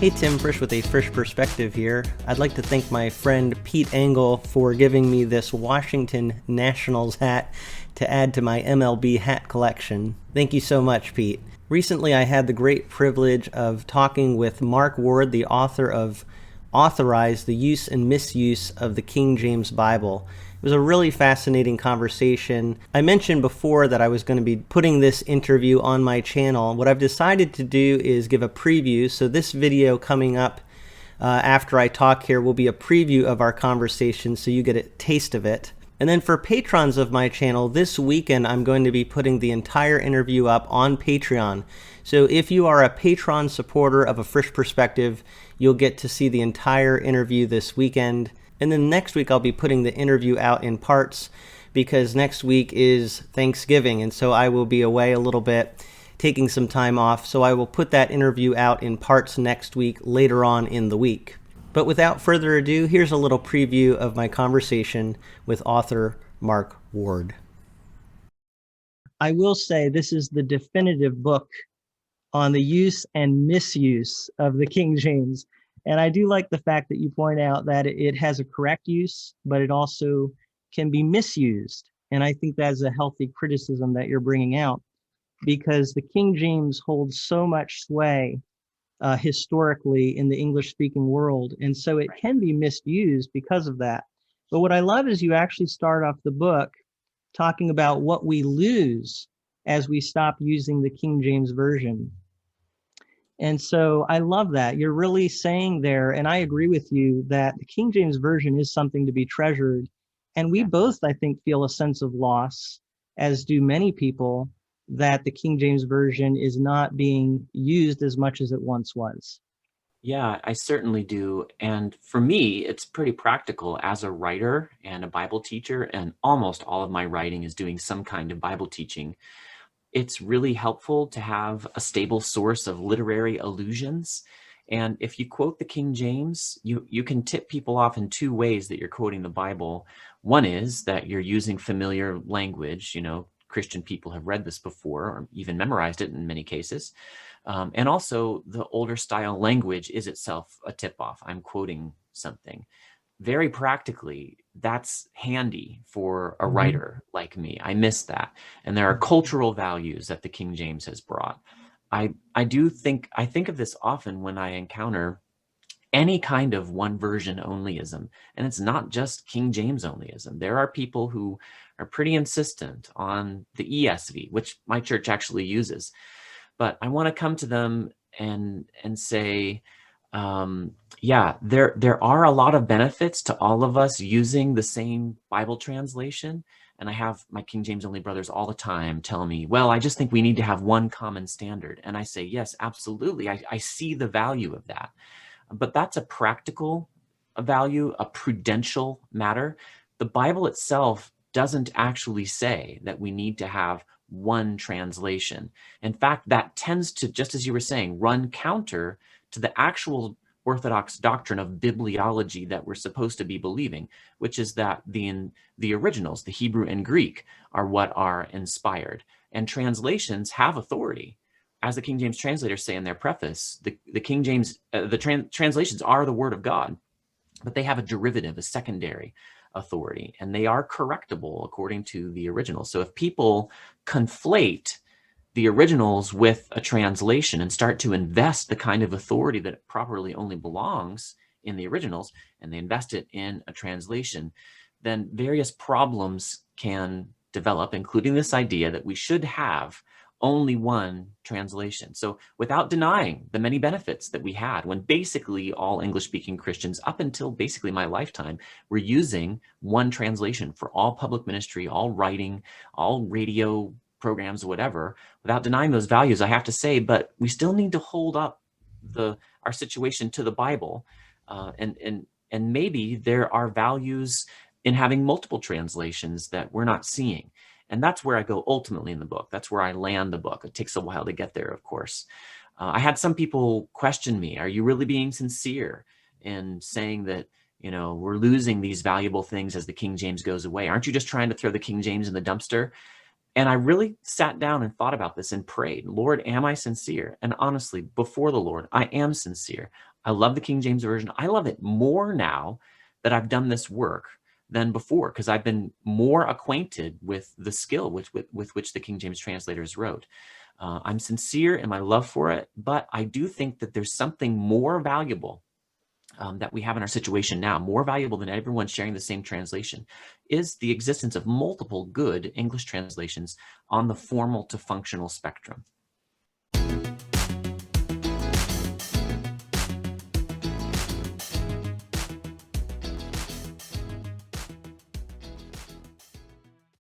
Hey, Tim Frisch with A Frisch Perspective here. I'd like to thank my friend Pete Engel for giving me this Washington Nationals hat to add to my MLB hat collection. Thank you so much, Pete. Recently, I had the great privilege of talking with Mark Ward, the author of Authorized, the Use and Misuse of the King James Bible. It was a really fascinating conversation. I mentioned before that I was going to be putting this interview on my channel. What I've decided to do is give a preview. So this video coming up after I talk here will be a preview of our conversation so you get a taste of it. And then for patrons of my channel, this weekend I'm going to be putting the entire interview up on Patreon. So if you are a Patreon supporter of A Frisch Perspective, you'll get to see the entire interview this weekend. And then next week I'll be putting the interview out in parts because next week is Thanksgiving, and so I will be away a little bit, taking some time off. So I will put that interview out in parts next week, later on in the week. But without further ado, here's a little preview of my conversation with author Mark Ward. I will say this is the definitive book on the use and misuse of the King James. And I do like the fact that you point out that it has a correct use, but it also can be misused. And I think that's a healthy criticism that you're bringing out, because the King James holds so much sway historically in the English-speaking world. And so it can be misused because of that. But what I love is you actually start off the book talking about what we lose as we stop using the King James Version. And so I love that. You're really saying there, and I agree with you, that the King James Version is something to be treasured. And we both, I think, feel a sense of loss, as do many people, that the King James Version is not being used as much as it once was. Yeah, I certainly do. And for me, it's pretty practical as a writer and a Bible teacher, and almost all of my writing is doing some kind of Bible teaching. It's really helpful to have a stable source of literary allusions. And if you quote the King James, you can tip people off in two ways that you're quoting the Bible. One is that you're using familiar language. Christian people have read this before or even memorized it in many cases. And also the older style language is itself a tip-off. I'm quoting something. Very practically, that's handy for a writer like me. I miss that. And there are cultural values that the King James has brought. I think of this often when I encounter any kind of one version onlyism. And it's not just King James onlyism. There are people who are pretty insistent on the ESV, which my church actually uses. But I want to come to them and say, yeah, there are a lot of benefits to all of us using the same Bible translation. And I have my King James only brothers all the time tell me, well, I just think we need to have one common standard. And I say, yes, absolutely. I see the value of that. But that's a practical value, a prudential matter. The Bible itself doesn't actually say that we need to have one translation. In fact, that tends to, just as you were saying, run counter to the actual Orthodox doctrine of bibliology that we're supposed to be believing, which is that the originals, the Hebrew and Greek, are what are inspired. And translations have authority. As the King James translators say in their preface, the King James, translations are the Word of God, but they have a derivative, a secondary authority, and they are correctable according to the original. So if people conflate the originals with a translation and start to invest the kind of authority that properly only belongs in the originals, and they invest it in a translation, then various problems can develop, including this idea that we should have only one translation. So without denying the many benefits that we had when basically all English-speaking Christians, up until basically my lifetime, were using one translation for all public ministry, all writing, all radio programs, whatever, without denying those values, I have to say, but we still need to hold up our situation to the Bible. And maybe there are values in having multiple translations that we're not seeing. And that's where I go ultimately in the book. That's where I land the book. It takes a while to get there, of course. I had some people question me, are you really being sincere in saying that, we're losing these valuable things as the King James goes away? Aren't you just trying to throw the King James in the dumpster? And I really sat down and thought about this and prayed, Lord, am I sincere? And honestly, before the Lord, I am sincere. I love the King James Version. I love it more now that I've done this work than before, because I've been more acquainted with the skill with which the King James translators wrote. I'm sincere in my love for it, but I do think that there's something more valuable that we have in our situation now, more valuable than everyone sharing the same translation, is the existence of multiple good English translations on the formal to functional spectrum.